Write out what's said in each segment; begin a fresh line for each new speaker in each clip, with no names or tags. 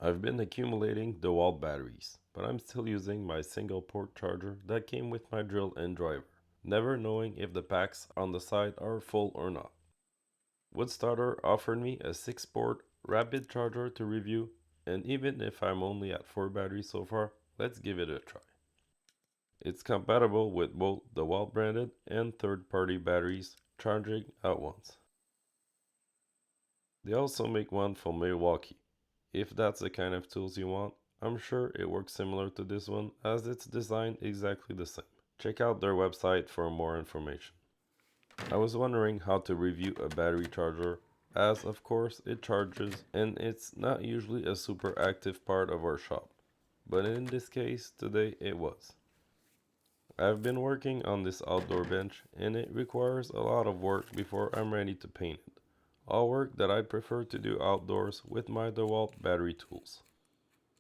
I've been accumulating Dewalt batteries, but I'm still using my single port charger that came with my drill and driver, never knowing if the packs on the side are full or not. WoodStarter offered me a 6-port rapid charger to review, and even if I'm only at 4 batteries so far, let's give it a try. It's compatible with both Dewalt branded and third-party batteries charging at once. They also make one for MilWaukee. If that's the kind of tools you want, I'm sure it works similar to this one as it's designed exactly the same. Check out their website for more information. I was wondering how to review a battery charger, as of course it charges and it's not usually a super active part of our shop, but in this case today it was. I've been working on this outdoor bench and it requires a lot of work before I'm ready to paint it. All work that I'd prefer to do outdoors with my Dewalt battery tools.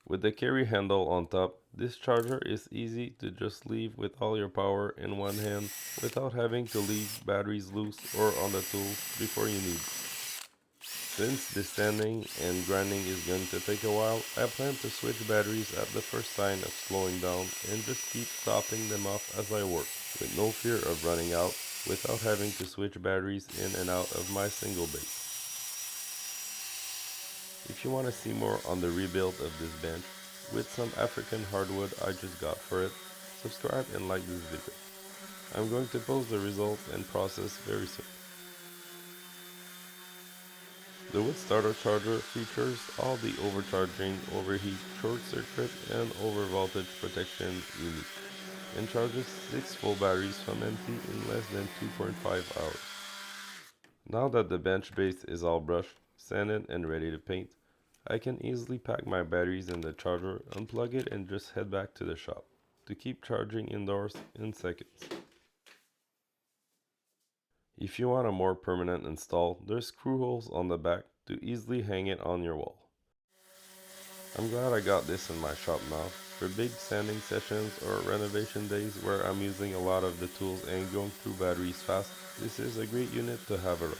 With the carry handle on top, this charger is easy to just leave with all your power in one hand without having to leave batteries loose or on the tools before you need them. Since this sanding and grinding is going to take a while, I plan to switch batteries at the first sign of slowing down and just keep topping them off as I work, with no fear of running out without having to switch batteries in and out of my single base. If you want to see more on the rebuild of this bench, with some African hardwood I just got for it, subscribe and like this video. I'm going to post the results and process very soon. The WoodStarter charger features all the overcharging, overheat, short circuit, and overvoltage protection you need, and charges 6 full batteries from empty in less than 2.5 hours. Now that the bench base is all brushed, sanded, and ready to paint, I can easily pack my batteries in the charger, unplug it, and just head back to the shop to keep charging indoors in seconds. If you want a more permanent install, there's screw holes on the back to easily hang it on your wall. I'm glad I got this in my shop now. For big sanding sessions or renovation days where I'm using a lot of the tools and going through batteries fast, this is a great unit to have around.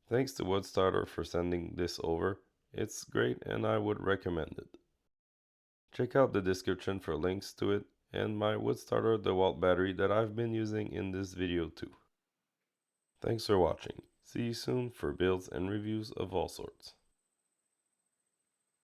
Thanks to WoodStarter for sending this over. It's great and I would recommend it. Check out the description for links to it and my WoodStarter Dewalt battery that I've been using in this video too. Thanks for watching. See you soon for builds and reviews of all sorts.